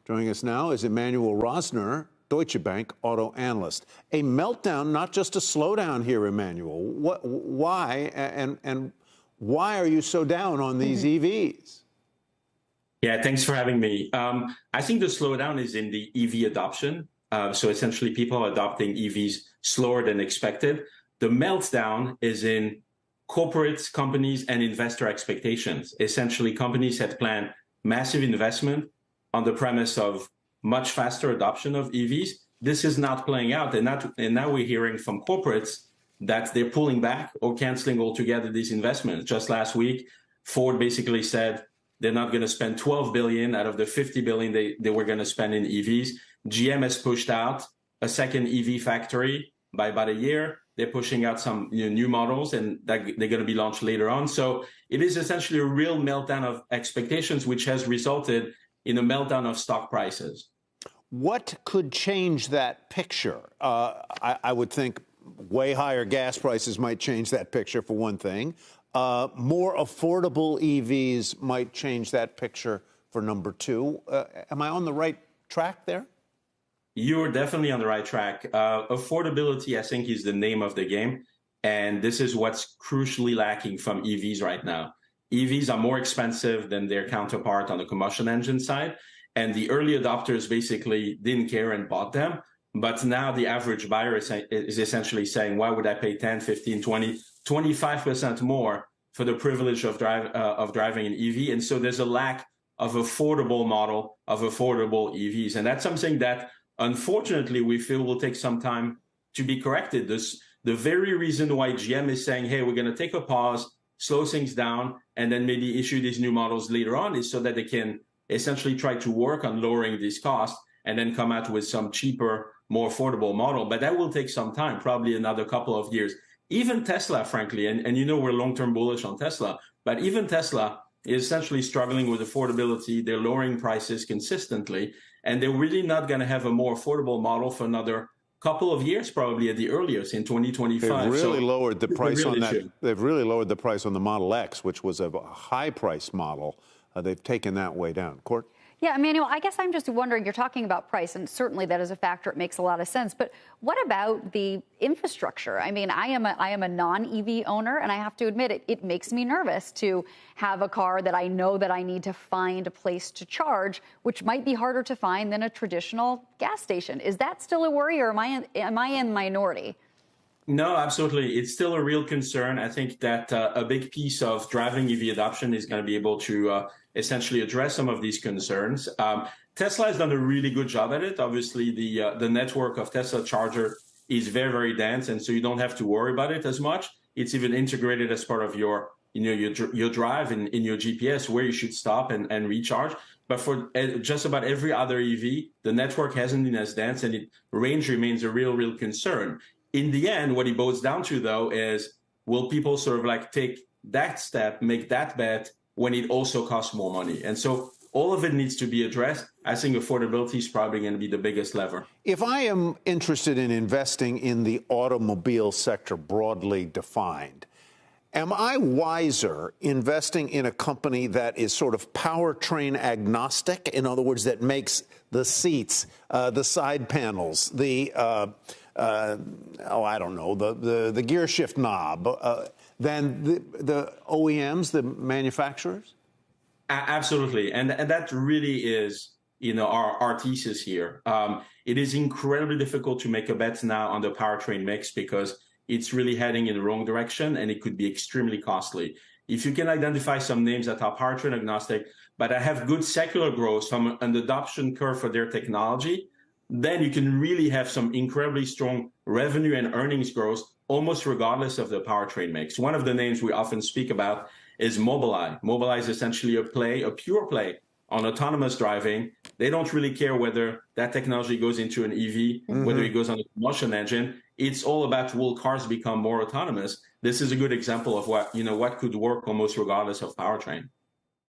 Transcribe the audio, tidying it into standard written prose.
Joining us now is Emmanuel Rosner, Deutsche Bank auto analyst. A meltdown, not just a slowdown here, Emmanuel. Why and why are you so down on these EVs? Yeah, thanks for having me. I think the slowdown is in the EV adoption. So essentially, people are adopting EVs slower than expected. The meltdown is in corporate companies and investor expectations. Essentially, companies had planned massive investment on the premise of much faster adoption of EVs. This is not playing out. And now we're hearing from corporates that they're pulling back or canceling altogether these investments. Just last week, Ford basically said they're not going to spend $12 billion out of the $50 billion they were going to spend in EVs. GM has pushed out a second EV factory by about a year. They're pushing out some new models, and they're going to be launched later on. So it is essentially a real meltdown of expectations, which has resulted in a meltdown of stock prices. What could change that picture? I would think way higher gas prices might change that picture, for one thing. More affordable EVs might change that picture for number two. Am I on the right track there? You're definitely on the right track. Affordability, I think, is the name of the game. And this is what's crucially lacking from EVs right now. EVs are more expensive than their counterpart on the combustion engine side. And the early adopters basically didn't care and bought them. But now the average buyer is essentially saying, why would I pay 10, 15, 20, 25% more for the privilege of driving an EV? And so there's a lack of affordable model of affordable EVs. And that's something that, unfortunately, we feel will take some time to be corrected. The very reason why GM is saying, hey, we're going to take a pause, slow things down, and then maybe issue these new models later on is so that they can essentially try to work on lowering these costs and then come out with some cheaper, more affordable model. But that will take some time, probably another couple of years. Even Tesla, frankly, and you know we're long-term bullish on Tesla, but even Tesla is essentially struggling with affordability. They're lowering prices consistently, and they're really not going to have a more affordable model for another couple of years, probably at the earliest in 2025. They've really lowered the price on that. They've really lowered the price on the Model X, which was a high-price model. They've taken that way down. Court? Yeah, Emmanuel, I guess I'm just wondering, you're talking about price, and certainly that is a factor. It makes a lot of sense. But what about the infrastructure? I mean, I am a non-EV owner, and I have to admit it makes me nervous to have a car that I know that I need to find a place to charge, which might be harder to find than a traditional gas station. Is that still a worry, or am I in minority? No, absolutely. It's still a real concern. I think that a big piece of driving EV adoption is going to be able to essentially address some of these concerns. Tesla has done a really good job at it. Obviously, the network of Tesla charger is very, very dense, and so you don't have to worry about it as much. It's even integrated as part of your drive in your GPS where you should stop and recharge. But for just about every other EV, the network hasn't been as dense, and range remains a real concern. In the end, what it boils down to, though, is will people sort of like take that step, make that bet when it also costs more money? And so all of it needs to be addressed. I think affordability is probably going to be the biggest lever. If I am interested in investing in the automobile sector broadly defined, am I wiser investing in a company that is sort of powertrain agnostic? In other words, that makes the seats, the side panels, I don't know, the gear shift knob, than the OEMs, the manufacturers? Absolutely. And that really is, our thesis here. It is incredibly difficult to make a bet now on the powertrain mix because it's really heading in the wrong direction, and it could be extremely costly. If you can identify some names that are powertrain agnostic, but that have good secular growth from an adoption curve for their technology, then you can really have some incredibly strong revenue and earnings growth almost regardless of the powertrain mix. One of the names we often speak about is Mobileye. Mobileye is essentially a pure play on autonomous driving. They don't really care whether that technology goes into an EV, whether it goes on a combustion engine. It's all about, will cars become more autonomous? This is a good example of what could work almost regardless of powertrain.